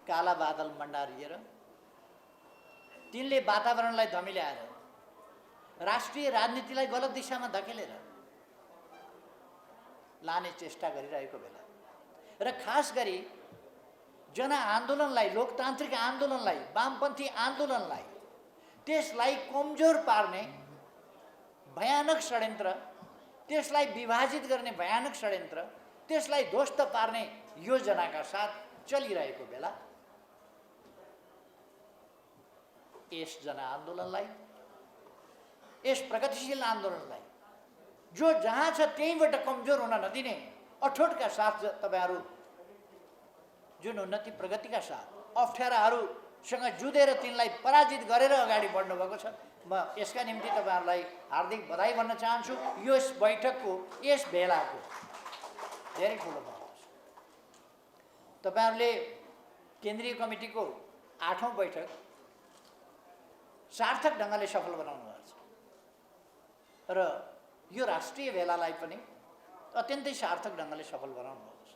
काला बादल मण्डारिएर तिनले वातावरणलाई धमिल्याएर राष्ट्रिय राजनीतिलाई गलत दिशामा धकेलेर लाने चेष्टा गरिरहेको बेला र खास गरी जनआन्दोलनलाई, लोकतान्त्रिक आन्दोलनलाई, वामपन्थी आन्दोलनलाई त्यसलाई कमजोर पार्ने भयानक षड्यन्त्र, त्यसलाई विभाजित गर्ने भयानक षड्यन्त्र, त्यसलाई ध्वस्त पार्ने योजनाका साथ चलिरहेको बेला यस जनआन्दोलनलाई, यस प्रगतिशील आन्दोलनलाई जो जहाँ छ त्यहीँबाट कमजोर हुन नदिने अठोटका साथ तपाईहरू जुन उन्नति प्रगतिका साथ अप्ठ्याराहरूसँग जुधेर तिनलाई पराजित गरेर अगाडि बढ्नु भएको छ। म यसका निम्ति तपाईहरूलाई हार्दिक बधाई भन्न चाहन्छु। यस बैठकको, यस भेलाको धेरै ठुलो महत्त्व छ। तपाईहरूले केन्द्रीय कमिटीको 8औं बैठक सार्थक ढङ्गले सफल बनाउनु भएको छ र यो राष्ट्रिय भेलालाई पनि अत्यन्तै सार्थक ढङ्गले सफल बनाउनु भएको छ।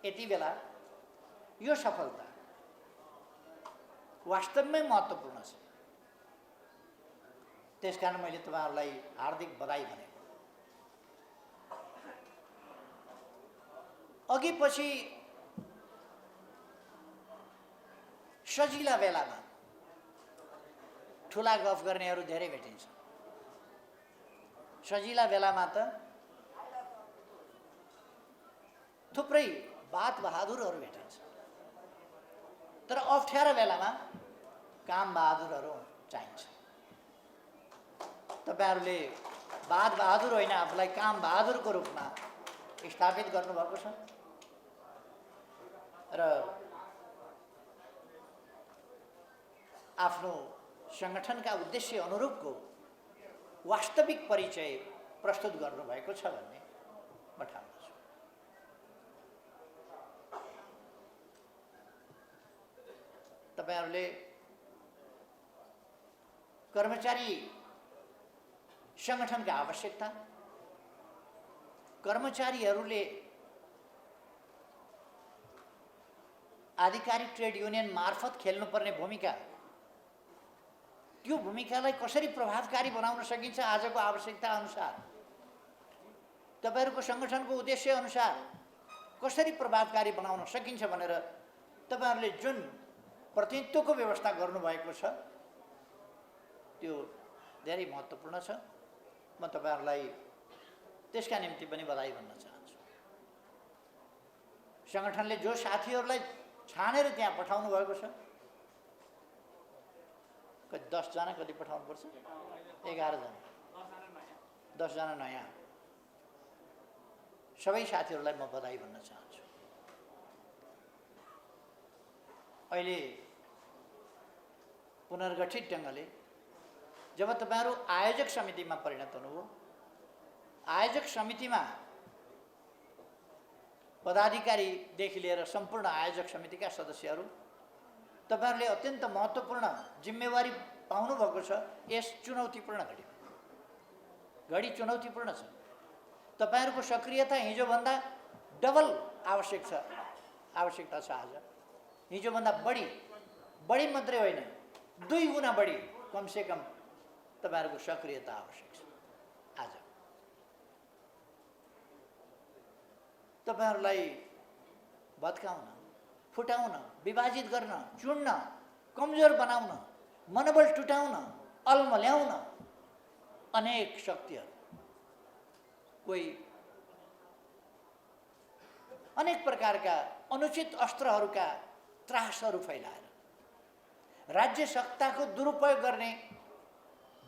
यति बेला यो सफलता वास्तवमै महत्त्वपूर्ण छ। त्यसकारण मैले तपाईहरूलाई हार्दिक बधाई भनेको। अघि पछि सजिला बेलामा ठुला गफ गर्नेहरू धेरै भेटिन्छ। सजिला बेलामा त थुप्रै बात बहादुरहरू भेटिन्छ, तर अप्ठ्यारो बेलामा काम बहादुरहरू चाहिन्छ। तपाईहरूले बात बहादुर होइन, आफूलाई काम बहादुरको रूपमा स्थापित गर्नुभएको छ र आफ्नो सङ्गठनका उद्देश्य अनुरूपको वास्तविक परिचय प्रस्तुत गर्नुभएको छ भन्ने म ठान्छु। तपाईहरूले कर्मचारी सङ्गठनका आवश्यकता, कर्मचारीहरूले आधिकारिक ट्रेड युनियन मार्फत खेल्नुपर्ने भूमिका, त्यो भूमिकालाई कसरी प्रभावकारी बनाउन सकिन्छ आजको आवश्यकता अनुसार, तपाईहरूको सङ्गठनको उद्देश्य अनुसार कसरी प्रभावकारी बनाउन सकिन्छ भनेर तपाईहरूले जुन प्रतिनिधित्वको व्यवस्था गर्नुभएको छ त्यो धेरै महत्त्वपूर्ण छ। म तपाईहरूलाई त्यसका निम्ति पनि बधाई भन्न चाहन्छु। सङ्गठनले जो साथीहरूलाई छानेर त्यहाँ पठाउनु भएको छ, कति 10 जना कति पठाउनु पर्छ? 11 जना, 10 जना नयाँ, सबै साथीहरूलाई म बधाई भन्न चाहन्छु। अहिले पुनर्गठित ढङ्गले जब तपाईहरू आयोजक समितिमा परिणत हुनुभयो, आयोजक समितिमा पदाधिकारीदेखि लिएर सम्पूर्ण आयोजक समितिका सदस्यहरू तपाईहरूले अत्यन्त महत्त्वपूर्ण जिम्मेवारी पाउनु भएको छ। यस चुनौतीपूर्ण घडी चुनौतीपूर्ण छ। तपाईहरूको सक्रियता हिजोभन्दा डबल आवश्यकता छ। आज हिजोभन्दा बढी मात्रै होइन, 2 गुणा बढी कमसेकम तपाईहरूको सक्रियता आवश्यक छ। आज तपाईहरूलाई भत्काउन, फुटाउन, विभाजित गर्न, चुन्न, कमजोर बनाउन, मनोबल टुटाउन, अल्मल्याउन अनेक शक्तिहरू, कोही अनेक प्रकारका अनुचित अस्त्रहरूका त्रासहरू फैलाएर राज्य सत्ताको दुरुपयोग गर्ने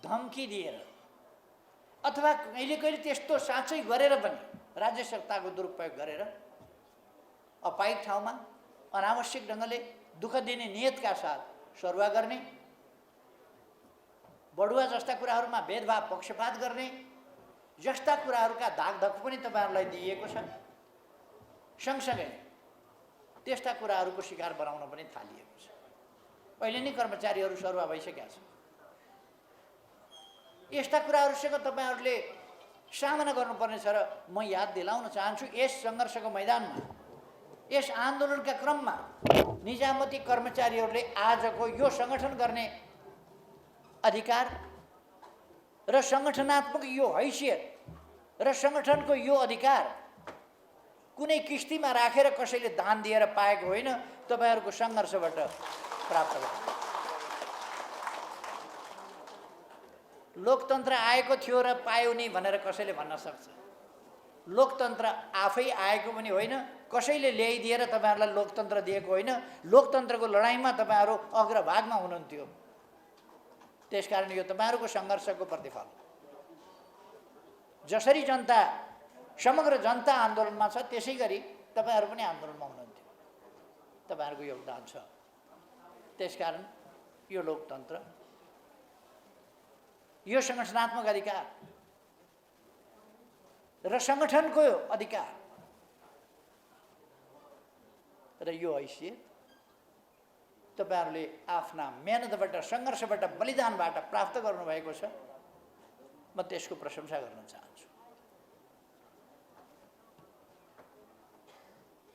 धम्की दिएर अथवा कहिले त्यस्तो साँच्चै गरेर पनि राज्य सत्ताको दुरुपयोग गरेर अपायिक ठाउँमा अनावश्यक ढङ्गले दुःख दिने नियतका साथ सरुवा गर्ने, बढुवा जस्ता कुराहरूमा भेदभाव, पक्षपात गर्ने जस्ता कुराहरूका दागधक्कु पनि तपाईहरूलाई दिइएको छ। सँगसँगै त्यस्ता कुराहरूको शिकार बनाउन पनि थालिएको छ। अहिले नै कर्मचारीहरू सरुवा भइसकेका छन्। यस्ता कुराहरूसँग तपाईहरूले सामना गर्नुपर्ने छ र म याद दिलाउन चाहन्छु, यस सङ्घर्षको मैदानमा यस आन्दोलनका क्रममा निजामती कर्मचारीहरूले आजको यो सङ्गठन गर्ने अधिकार र सङ्गठनात्मक यो हैसियत र सङ्गठनको यो अधिकार कुनै किस्तीमा राखेर कसैले दान दिएर पाएको होइन, तपाईहरूको सङ्घर्षबाट प्राप्त भएको। लोकतन्त्र आएको थियो र पायो नि भनेर कसैले भन्न सक्छ। लोकतन्त्र आफै आएको पनि होइन, कसैले ल्याइदिएर तपाईहरूलाई लोकतन्त्र दिएको होइन। लोकतन्त्रको लडाइँमा तपाईहरू अग्रभागमा हुनुहुन्थ्यो। त्यसकारण यो तपाईहरूको सङ्घर्षको प्रतिफल। जसरी जनता, समग्र जनता आन्दोलनमा छ, त्यसै गरी तपाईहरू पनि आन्दोलनमा हुनुहुन्थ्यो। तपाईहरूको योगदान छ। त्यसकारण यो लोकतन्त्र, यो सङ्गठनात्मक अधिकार र सङ्गठनको अधिकार र यो हैसियत तपाईहरूले आफ्ना मेहनतबाट, सङ्घर्षबाट, बलिदानबाट प्राप्त गर्नुभएको छ। म त्यसको प्रशंसा गर्न चाहन्छु।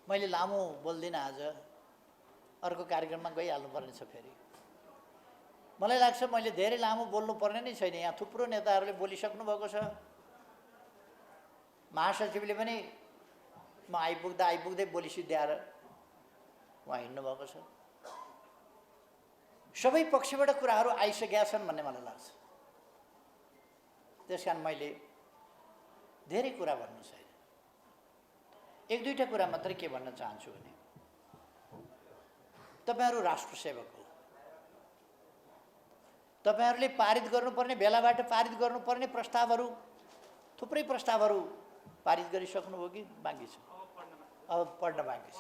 मैले लामो बोल्दिनँ आज, अर्को कार्यक्रममा गइहाल्नुपर्ने छ। फेरि मलाई लाग्छ मैले धेरै लामो बोल्नुपर्ने नै छैन। यहाँ थुप्रो नेताहरूले बोलिसक्नु भएको छ। महासचिवले पनि म आइपुग्दै बोली सिद्ध्याएर उहाँ हिँड्नुभएको छ। सबै पक्षबाट कुराहरू आइसकेका छन् भन्ने मलाई लाग्छ। त्यसकारण मैले धेरै कुरा भन्नु छैन। एक दुईवटा कुरा मात्रै के भन्न चाहन्छु भने, तपाईहरू राष्ट्रसेवक हो। तपाईहरूले पारित गर्नुपर्ने, बेलाबाट पारित गर्नुपर्ने प्रस्तावहरू, थुप्रै प्रस्तावहरू पारित गरिसक्नुभयो कि बाँकी छ? अब पढ्न बाँकी छ।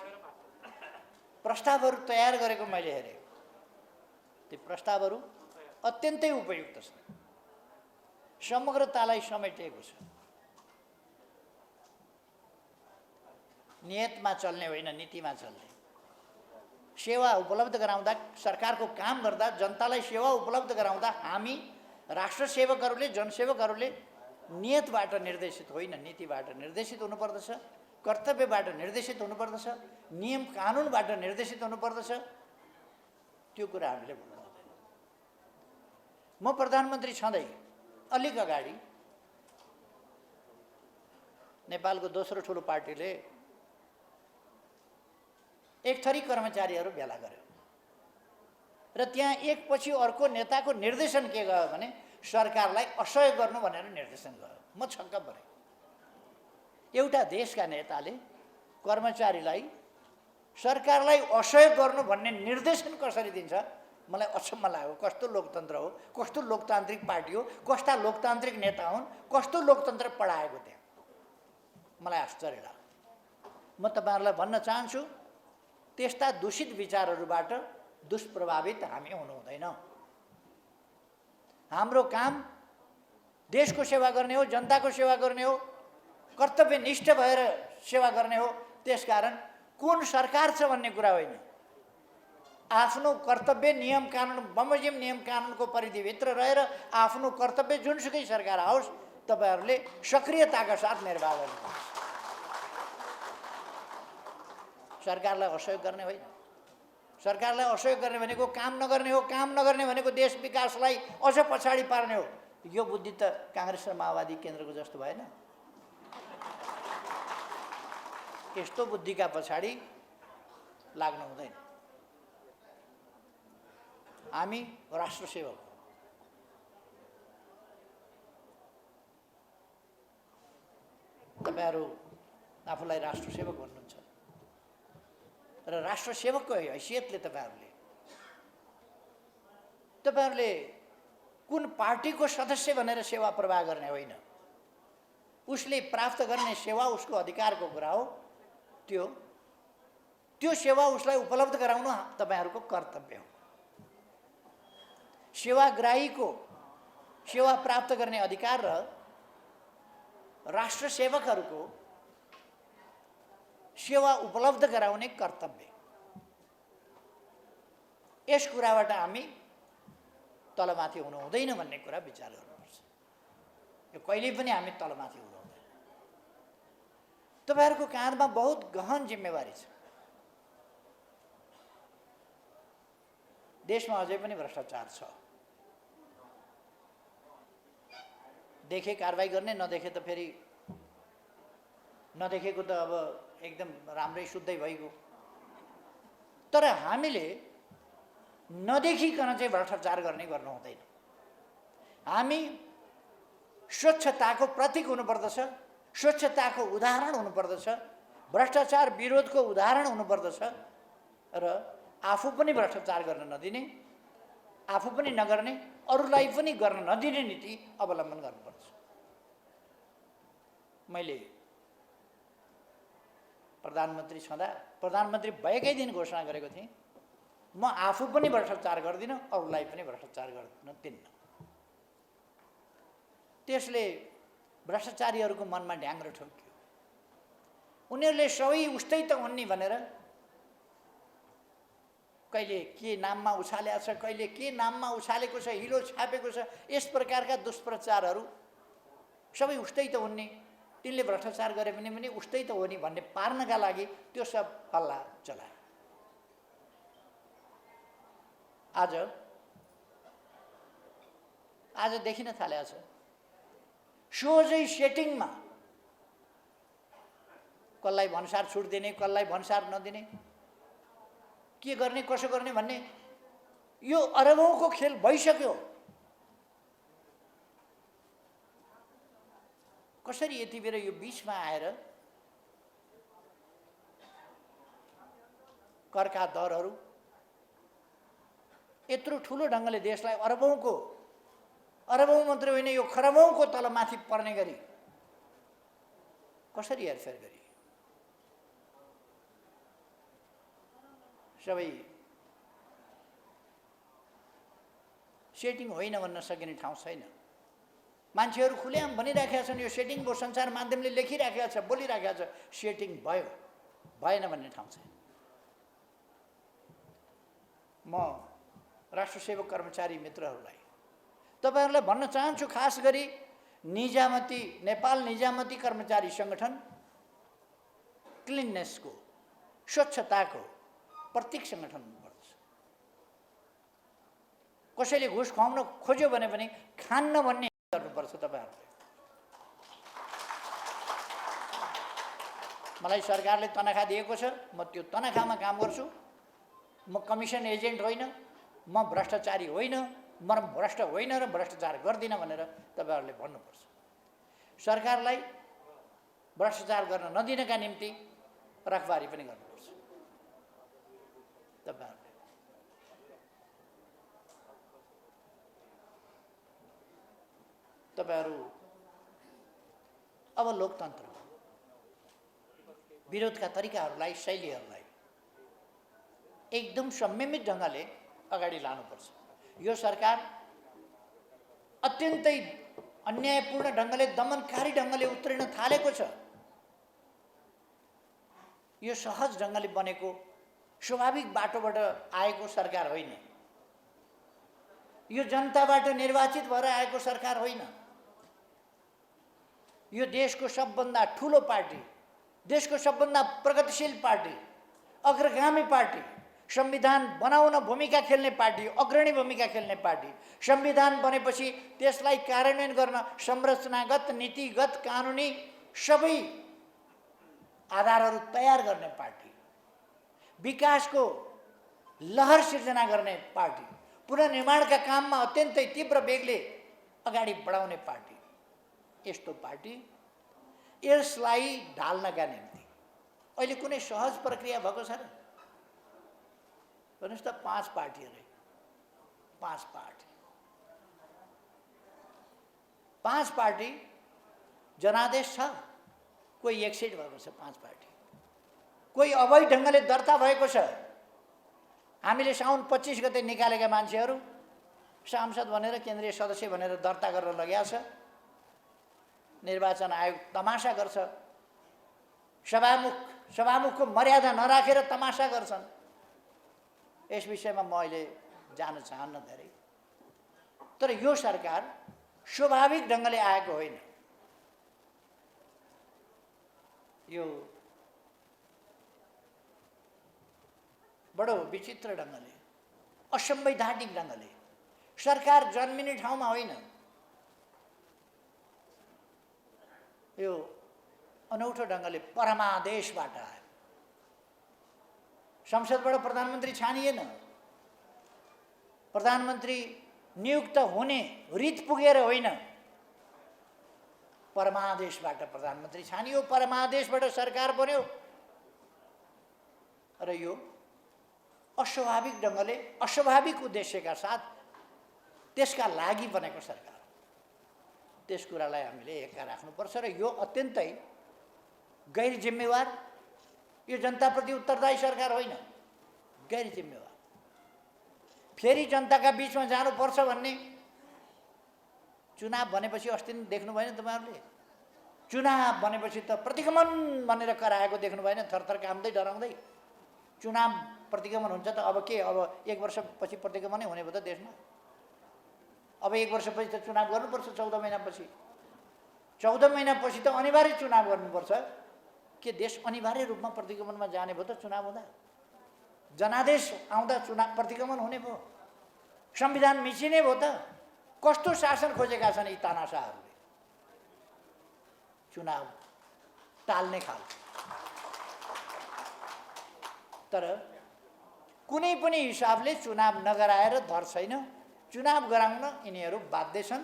प्रस्तावहरू तयार गरेको मैले हेरेँ। ती प्रस्तावहरू अत्यन्तै उपयुक्त छन्, समग्रतालाई समेटेको छ। नियतमा चल्ने होइन, नीतिमा चल्ने। सेवा उपलब्ध गराउँदा, सरकारको काम गर्दा, जनतालाई सेवा उपलब्ध गराउँदा हामी राष्ट्रसेवकहरूले, जनसेवकहरूले नियतबाट निर्देशित होइन, नीतिबाट निर्देशित हुनुपर्दछ, कर्तव्यबाट निर्देशित हुनुपर्दछ, नियम कानुनबाट निर्देशित हुनुपर्दछ। त्यो कुरा हामीले भन्नु हुँदैन। म प्रधानमन्त्री छँदै अलिक अगाडि नेपालको दोस्रो ठुलो पार्टीले एक थरी कर्मचारीहरू भेला गर्यो र त्यहाँ एकपछि अर्को नेताको निर्देशन के गयो भने सरकारलाई असहयोग गर्नु भनेर निर्देशन गयो। म छक्क परेँ। एउटा देशका नेताले कर्मचारीलाई सरकारलाई असहयोग गर्नु भन्ने निर्देशन कसरी दिन्छ? मलाई अचम्म लाग्यो। कस्तो लोकतन्त्र हो, कस्तो लोकतान्त्रिक पार्टी हो, कस्ता लोकतान्त्रिक नेता हुन्, कस्तो लोकतन्त्र पढाएको त्यहाँ, मलाई आश्चर्य लाग्यो। म तपाईहरूलाई भन्न चाहन्छु, त्यस्ता दूषित विचारहरूबाट दुष्प्रभावित हामी हुनु हुँदैन। हाम्रो काम देशको सेवा गर्ने हो, जनताको सेवा गर्ने हो, कर्तव्यनिष्ठ भएर सेवा गर्ने हो। त्यसकारण कुन सरकार छ भन्ने कुरा होइन, आफ्नो कर्तव्य, नियम कानुन, बमोजिम नियम कानुनको परिधिभित्र रहेर आफ्नो कर्तव्य जुनसुकै सरकार आओस् तपाईहरूले सक्रियताका साथ निर्वाह गर्नुपर्छ। सरकारलाई असहयोग गर्ने होइन। सरकारलाई असहयोग गर्ने भनेको काम नगर्ने हो। काम नगर्ने भनेको देश विकासलाई अझ पछाडि पार्ने हो। यो बुद्धि त काङ्ग्रेस र माओवादी केन्द्रको जस्तो भएन। यस्तो बुद्धिका पछाडि लाग्नु हुँदैन। हामी राष्ट्रसेवक हौँ। तपाईहरू आफूलाई राष्ट्रसेवक भन्नुहुन्छ र राष्ट्रसेवकको हैसियतले तपाईहरूले कुन पार्टीको सदस्य भनेर सेवा प्रवाह गर्ने होइन। उसले प्राप्त गर्ने सेवा उसको अधिकारको कुरा हो। त्यो सेवा उसलाई उपलब्ध गराउनु तपाईहरूको कर्तव्य हो। सेवाग्राहीको सेवा प्राप्त गर्ने अधिकार र राष्ट्रसेवकहरूको सेवा उपलब्ध गराउने कर्तव्य, यस कुराबाट हामी तलमाथि हुनु हुँदैन भन्ने कुरा विचार गर्नुपर्छ। यो कहिल्यै पनि हामी तलमाथि हुनु हुँदैन। तपाईहरूको काँधमा बहुत गहन जिम्मेवारी छ। देशमा अझै पनि भ्रष्टाचार छ। देखे कारबाही गर्ने, नदेखे त फेरि नदेखेको त अब एकदम राम्रै शुद्धै भइगयो। तर हामीले नदेखिकन चाहिँ भ्रष्टाचार गर्ने गर्नु हुँदैन। हामी स्वच्छताको प्रतीक हुनुपर्दछ, स्वच्छताको उदाहरण हुनुपर्दछ, भ्रष्टाचार विरोधको उदाहरण हुनुपर्दछ र आफू पनि भ्रष्टाचार गर्न नदिने, आफू पनि नगर्ने, अरूलाई पनि गर्न नदिने नीति अवलम्बन गर्नुपर्छ। मैले प्रधानमन्त्री छँदा, प्रधानमन्त्री भएकै दिन घोषणा गरेको थिएँ, म आफू पनि भ्रष्टाचार गर्दिनँ, अरूलाई पनि भ्रष्टाचार गर्न दिन्न। त्यसले भ्रष्टाचारीहरूको मनमा ढ्याङ्ग्रो ठोक्यो। उनीहरूले सबै उस्तै त हुन् नि भनेर कहिले के नाममा उछालेको छ, कहिले के नाममा उछालेको छ, हिलो छापेको छ, यस प्रकारका दुष्प्रचारहरू सबै उस्तै त हुन् नि, तिनले भ्रष्टाचार गरे पनि उस्तै त हो नि भन्ने पार्नका लागि त्यो सब हल्ला चलायो। आज देखिन थालेको छ सोझै सेटिङमा कसलाई भन्सार छुट दिने, कसलाई भन्सार नदिने, के गर्ने कसो गर्ने भन्ने यो अरबौंको खेल भइसक्यो। कसरी यति बेर यो बीचमा आएर करका दरहरू यत्रो ठुलो ढङ्गले देशलाई अरबौं मात्रै होइन यो खरबौंको तल माथि पर्ने गरी कसरी हेरफेर गरी सबै सेटिङ होइन भन्न सकिने ठाउँ छैन। मान्छेहरू खुलेआम भनिराखेका छन्, यो सेटिङ भयो, सञ्चार माध्यमले लेखिराखेका छ, बोलिराखेका छ, सेटिङ भयो भएन भन्ने ठाउँ छैन। म राष्ट्रसेवक कर्मचारी मित्रहरूलाई तपाईहरुलाई भन्न चाहन्छु, खास गरी निजामती नेपाल निजामती कर्मचारी संगठन क्लिननेसको स्वच्छताको प्रतीक संगठन हुनुपर्छ। कसैले घुस खुवाउन खोज्यो भने पनि खान्न भन्ने गर्नुपर्छ। तपाईहरुले मलाई सरकारले तनखा दिएको छ, म त्यो तनखामा काम गर्छु, म कमिसन एजेन्ट होइन, म भ्रष्टाचारी होइन, म भ्रष्ट होइन र भ्रष्टाचार गर्दिन भनेर तपाईहरुले भन्नुपर्छ। सरकारलाई भ्रष्टाचार गर्न नदिनका निम्ति रखबारी पनि गर्नुपर्छ। तपाईहरु अब लोकतन्त्र विरोधका तरिकाहरूलाई, शैलीहरूलाई एकदम संयमित ढंगले अगाडि लानुपर्छ। यो सरकार अत्यन्तै अन्यायपूर्ण ढंगले, दमनकारी ढंगले उत्रिन थालेको छ। यो सहज ढंगले बनेको स्वाभाविक बाटोबाट आएको सरकार होइन। यो जनताबाट निर्वाचित भएर आएको सरकार होइन। यो देशको सबभन्दा ठूलो पार्टी, देशको सबभन्दा प्रगतिशील पार्टी, अग्रगामी पार्टी, संविधान बनाउन भूमिका खेल्ने पार्टी, अग्रणी भूमिका खेल्ने पार्टी, संविधान बनेपछि त्यसलाई कार्यान्वयन गर्न संरचनागत, नीतिगत, कानुनी सबै आधारहरू तयार गर्ने पार्टी, विकासको लहर सिर्जना गर्ने पार्टी, पुनर्निर्माणका काममा अत्यन्तै तीव्र वेगले अगाडि बढाउने पार्टी, यस्तो पार्टी यसलाई ढाल्नका निम्ति अहिले कुनै सहज प्रक्रिया भएको छ र? भन्नुस् त 5 पार्टी अरे, 5 पार्टी जनादेश छ, कोही एक्सिड भएको छ, 5 पार्टी, कोही अवैध ढंगले दर्ता भएको छ। हामीले साउन 25 गते निकालेका मान्छेहरू सांसद भनेर, केन्द्रीय सदस्य भनेर दर्ता गरेर लगेका छ। निर्वाचन आयोग तमासा गर्छ, सभामुखको मर्यादा नराखेर तमासा गर्छन्। यस विषयमा म अहिले जान चाहन्न धेरै, तर यो सरकार स्वाभाविक ढंगले आएको होइन। यो बडो विचित्र ढंगले असंवैधानिक ढङ्गले सरकार जन्मिने ठाउँमा होइन, यो अनौठो ढङ्गले परमादेशबाट आयो। संसदबाट प्रधानमन्त्री छानिएन, प्रधानमन्त्री नियुक्त हुने रीत पुगेर होइन, परमादेशबाट प्रधानमन्त्री छानियो, परमादेशबाट सरकार बन्यो। र यो अस्वाभाविक ढङ्गले अस्वाभाविक उद्देश्यका साथ त्यसका लागि बनेको सरकार, त्यस कुरालाई हामीले एका राख्नुपर्छ। र यो अत्यन्तै गैर जिम्मेवार, यो जनताप्रति उत्तरदायी सरकार होइन, गैर जिम्मेवार। फेरि जनताका बिचमा जानुपर्छ भन्ने चुनाव भनेपछि अस्ति नै देख्नु भएन तपाईँहरूले? चुनाव भनेपछि त प्रतिगमन भनेर कराएको देख्नु भएन? थरथर काम्दै डराउँदै चुनाव प्रतिगमन हुन्छ त अब के? अब 1 वर्षपछि प्रतिगमनै हुने भयो त देशमा। अब 1 वर्षपछि त चुनाव गर्नुपर्छ, 14 महिनापछि। 14 महिनापछि त अनिवार्य चुनाव गर्नुपर्छ। के देश अनिवार्य रूपमा प्रतिगमनमा जाने भयो त चुनाव हुँदा? जनादेश आउँदा चुनाव प्रतिगमन हुने भयो? संविधान मिचिने भयो त? कस्तो शासन खोजेका छन् यी तानाशाहहरूले? चुनाव टाल्ने खाल। तर कुनै पनि हिसाबले चुनाव नगराएर धर छैन। चुनाव गराउन यिनीहरू बाध्य छन्।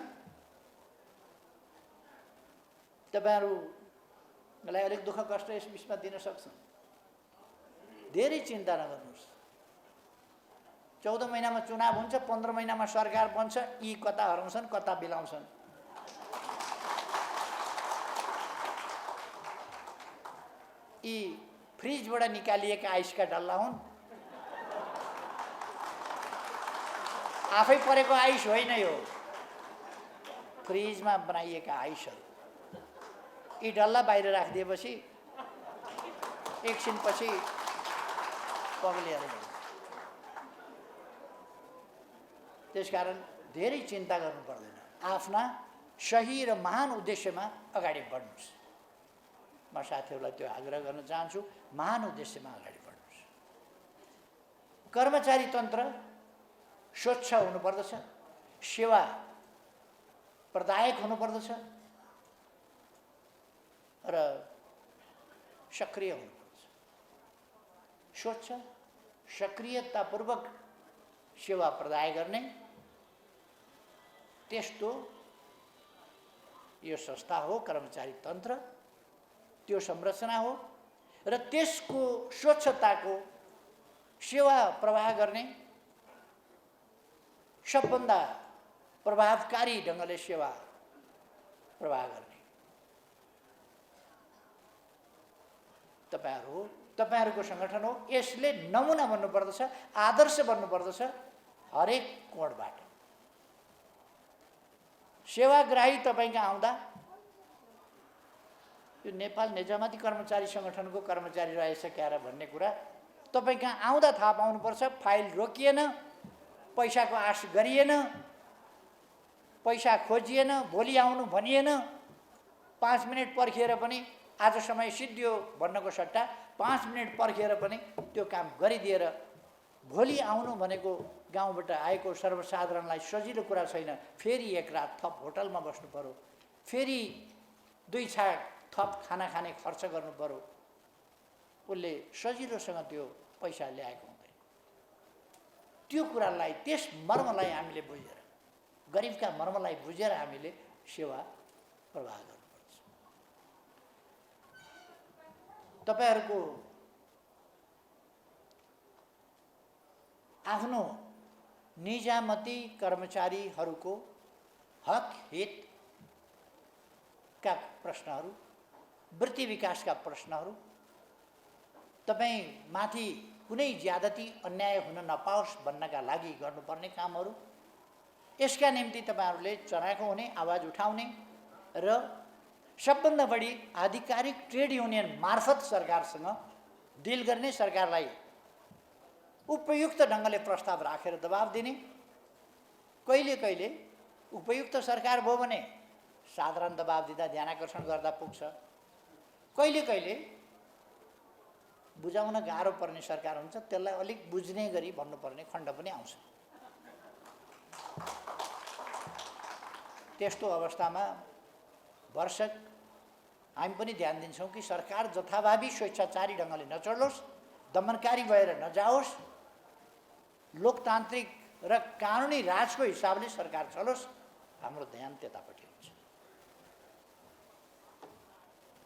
तपाईँहरूलाई अलिक दुःख कष्ट यस बिचमा दिन सक्छन्। धेरै चिन्ता नगर्नुहोस्। 14 महिनामा चुनाव हुन्छ, 15 महिनामा सरकार बन्छ। यी कता हराउँछन्, कता बिलाउँछन्। यी फ्रिजबाट निकालिएका आइसका डल्ला हुन्, आफै परेको आइस होइन। यो फ्रिजमा बनाइएका आइसहरू, यी डल्ला बाहिर राखिदिएपछि एकछिनपछि पग्लिएर जान्छ। त्यसकारण धेरै चिन्ता गर्नु पर्दैन। आफ्ना सही र महान उद्देश्यमा अगाडि बढ्नुहोस्। म साथीहरूलाई त्यो आग्रह गर्न चाहन्छु, महान उद्देश्यमा अगाडि बढ्नुहोस्। कर्मचारी तन्त्र स्वच्छ हुनुपर्दछ, सेवा प्रदायक हुनुपर्दछ र सक्रिय हुनुपर्दछ। स्वच्छ सक्रियतापूर्वक सेवा प्रदाय गर्ने त्यस्तो यो संस्था हो कर्मचारी तन्त्र। त्यो संरचना हो र त्यसको स्वच्छताको सेवा प्रवाह गर्ने, सबभन्दा प्रभावकारी ढङ्गले सेवा प्रवाह गर्ने तपाईहरु हो, तपाईहरुको संगठन हो। यसले नमुना बन्नुपर्दछ, आदर्श बन्नुपर्दछ हरेक कोणबाट। सेवाग्राही तपाईका आउँदा यो नेपाल निजामती कर्मचारी संगठनको कर्मचारी रहेछ क्यार भन्ने कुरा तपाईका आउँदा थाहा पाउनुपर्छ। फाइल रोकिएन, पैसाको आश गरिएन, पैसा खोजिएन, भोलि आउनु भनिएन। 5 मिनेट पर्खिएर पनि आज समय सिद्धियो भन्नको सट्टा 5 मिनेट पर्खिएर पनि त्यो काम गरिदिएर भोलि आउनु भनेको गाउँबाट आएको सर्वसाधारणलाई सजिलो कुरा छैन। फेरि एक रात थप होटलमा बस्नु पर्यो, फेरि 2 छाक थप खाना खाने खर्च गर्नु पर्यो। उसले सजिलोसँग त्यो पैसा ल्याएको हुँदैन। त्यो कुरालाई, त्यस मर्मलाई हामीले बुझेर, गरिबका मर्मलाई बुझेर हामीले सेवा प्रवाह गर्नुपर्छ। तपाईहरुको आफ्नो निजामती कर्मचारीहरूको हक हितका प्रश्नहरू, वृत्ति विकासका प्रश्नहरू, तपाई माथि कुनै ज्यादती अन्याय हुन नपाओस् भन्नका लागि गर्नुपर्ने कामहरू, यसका निम्ति तपाईहरुले चराको हुने, आवाज उठाउने र सबभन्दा बढी आधिकारिक ट्रेड युनियन मार्फत सरकारसँग डिल गर्ने, सरकारलाई उपयुक्त ढङ्गले प्रस्ताव राखेर दबाब दिने। कहिले कहिले उपयुक्त सरकार भयो भने साधारण दबाब दिँदा, ध्यानाकर्षण गर्दा पुग्छ। कहिले कहिले बुझाउन गाह्रो पर्ने सरकार हुन्छ त्यसलाई अलिक बुझ्ने गरी भन्नुपर्ने खण्ड पनि आउँछ। त्यस्तो अवस्थामा वर्षक हामी पनि ध्यान दिन्छौँ कि सरकार जथाभावी स्वेच्छाचारी ढङ्गले नचलोस्, दमनकारी भएर नजाओस्, लोकतान्त्रिक र कानुनी राजको हिसाबले सरकार चलोस्। हाम्रो ध्यान त्यतापट्टि हुन्छ।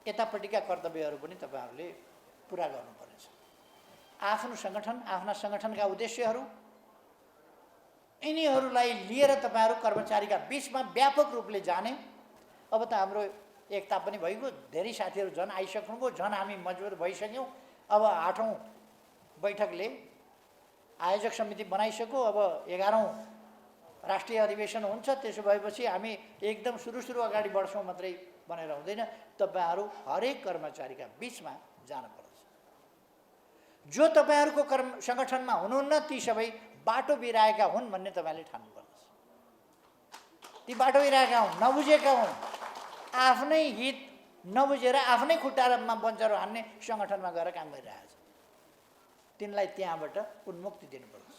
यतापट्टिका कर्तव्यहरू पनि तपाईहरूले पुरा गर्नुपर्नेछ। आफ्नो सङ्गठन, आफ्ना सङ्गठनका उद्देश्यहरू यिनीहरूलाई लिएर तपाईँहरू कर्मचारीका बिचमा व्यापक रूपले जाने। अब त हाम्रो एकता पनि भइगयो, धेरै साथीहरू झन् आइसक्नुभयो, झन् हामी मजबुत भइसक्यौँ। अब 8औं बैठकले आयोजक समिति बनाइसक्यो, अब 11औं राष्ट्रिय अधिवेशन हुन्छ। त्यसो भएपछि हामी एकदम सुरु अगाडि बढ्छौँ मात्रै भनेर हुँदैन। तपाईँहरू हरेक कर्मचारीका बिचमा जानुपर्छ। जो तपाईँहरूको सङ्गठनमा हुनुहुन्न ती सबै बाटो बिराएका हुन् भन्ने तपाईँले ठान्नुपर्छ। ती बाटो बिराएका हुन्, नबुझेका हुन्, आफ्नै हित नबुझेर आफ्नै खुट्टामा बन्चरो हान्ने सङ्गठनमा गएर काम गरिरहेछ। तिनलाई त्यहाँबाट उन्मुक्ति दिनुपर्छ।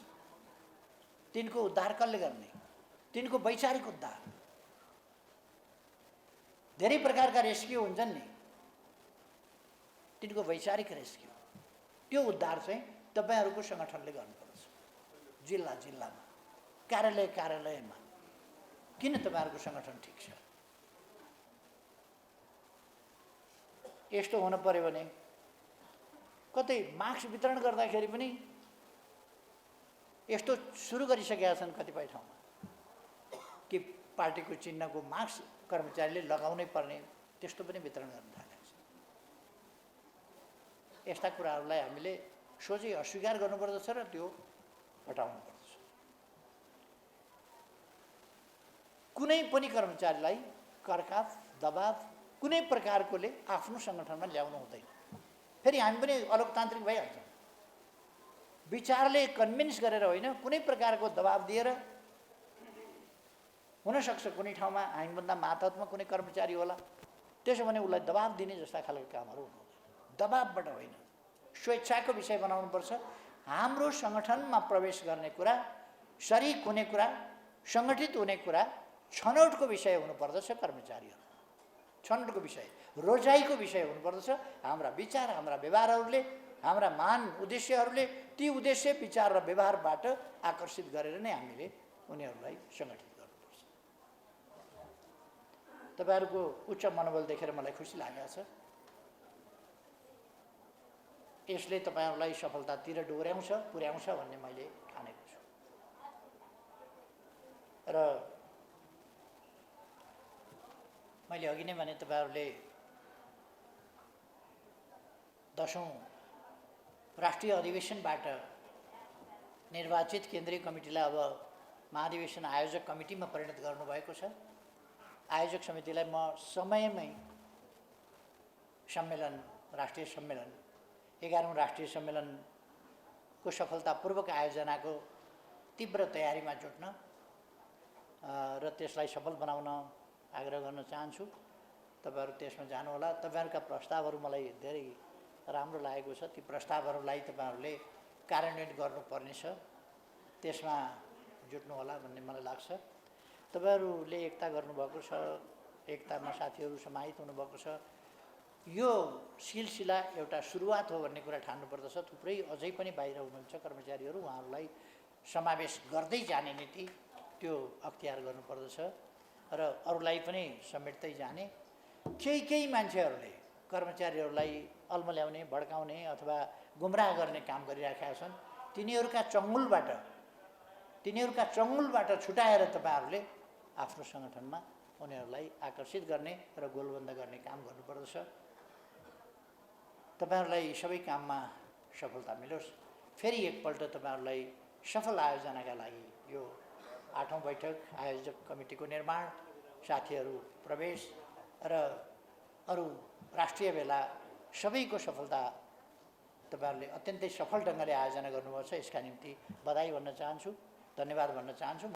तिनको उद्धार कसले गर्ने? तिनको वैचारिक उद्धार। धेरै प्रकारका रेस्क्यु हुन्छन् नि, तिनको वैचारिक रेस्क्यु, त्यो उद्धार चाहिँ तपाईँहरूको सङ्गठनले गर्नुपर्छ। जिल्ला जिल्लामा, कार्यालय कार्यालयमा। किन तपाईँहरूको सङ्गठन ठिक छ? यस्तो हुन पर्यो भने कतै मार्क्स वितरण गर्दाखेरि पनि यस्तो सुरु गरिसकेका छन् कतिपय ठाउँमा कि पार्टीको चिन्हको मार्क्स कर्मचारीले लगाउनै पर्ने, त्यस्तो पनि वितरण गर्न थालेको छ। यस्ता कुराहरूलाई हामीले सोझै अस्वीकार गर्नुपर्दछ र त्यो हटाउनुपर्दछ। कुनै पनि कर्मचारीलाई करकाप, दबाव कुनै प्रकारकोले आफ्नो सङ्गठनमा ल्याउनु हुँदैन। फेरि हामी पनि अलोकतान्त्रिक भइहाल्छौँ। विचारले कन्भिन्स गरेर होइन, कुनै प्रकारको दबाव दिएर। हुनसक्छ कुनै ठाउँमा हामीभन्दा मातहतमा कुनै कर्मचारी होला, त्यसो भने उसलाई दबाव दिने जस्ता खालको कामहरू हुनु हुँदैन। दबावबाट होइन, स्वेच्छाको विषय बनाउनुपर्छ। हाम्रो सङ्गठनमा प्रवेश गर्ने कुरा, सरिक हुने कुरा, सङ्गठित हुने कुरा छनौटको विषय हुनुपर्दछ। कर्मचारीहरू छनौटको विषय, रोजाइको विषय हुनुपर्दछ। हाम्रा विचार, हाम्रा व्यवहारहरूले, हाम्रा महान उद्देश्यहरूले ती उद्देश्य, विचार र व्यवहारबाट आकर्षित गरेर नै हामीले उनीहरूलाई सङ्गठित गर्नुपर्छ। तपाईँहरूको उच्च मनोबल देखेर मलाई खुसी लागेको छ। यसले तपाईँहरूलाई सफलतातिर डोर्याउँछ, पुर्याउँछ भन्ने मैले ठानेको छु। र मैले अघि नै भने तपाईँहरूले 10औं राष्ट्रिय अधिवेशनबाट निर्वाचित केन्द्रीय कमिटीलाई अब महाधिवेशन आयोजक कमिटीमा परिणत गर्नुभएको छ। आयोजक समितिलाई म समयमै सम्मेलन, राष्ट्रिय सम्मेलन, 11औं राष्ट्रिय सम्मेलनको सफलतापूर्वक आयोजनाको तीव्र तयारीमा जुट्न र त्यसलाई सफल बनाउन आग्रह गर्न चाहन्छु। तपाईँहरू त्यसमा जानुहोला। तपाईँहरूका प्रस्तावहरू मलाई धेरै राम्रो लागेको छ। ती प्रस्तावहरूलाई तपाईँहरूले कार्यान्वयन गर्नुपर्नेछ, त्यसमा जुट्नुहोला भन्ने मलाई लाग्छ। तपाईँहरूले एकता गर्नुभएको छ, एकतामा साथीहरू समाहित हुनुभएको छ। यो सिलसिला एउटा सुरुवात हो भन्ने कुरा ठान्नुपर्दछ। थुप्रै अझै पनि बाहिर हुनुहुन्छ कर्मचारीहरू, उहाँहरूलाई समावेश गर्दै जाने नीति, त्यो अख्तियार गर्नुपर्दछ र अरूलाई पनि समेट्दै जाने। केही मान्छेहरूले कर्मचारीहरूलाई अल्मल्याउने, भड्काउने अथवा गुमराह गर्ने काम गरिराखेका छन्। तिनीहरूका चङ्गुलबाट छुटाएर तपाईँहरूले आफ्नो सङ्गठनमा उनीहरूलाई आकर्षित गर्ने र गोलबन्द गर्ने काम गर्नुपर्दछ। तपाईँहरूलाई सबै काममा सफलता मिलोस्। फेरि एकपल्ट तपाईँहरूलाई सफल आयोजनाका लागि यो 8औं बैठक, आयोजक कमिटीको निर्माण, साथीहरू प्रवेश र अरू राष्ट्रिय भेला सबैको सफलता तपाईँहरूले अत्यन्तै सफल ढङ्गले आयोजना गर्नुभएको छ। यसका निम्ति बधाई भन्न चाहन्छु, धन्यवाद भन्न चाहन्छु।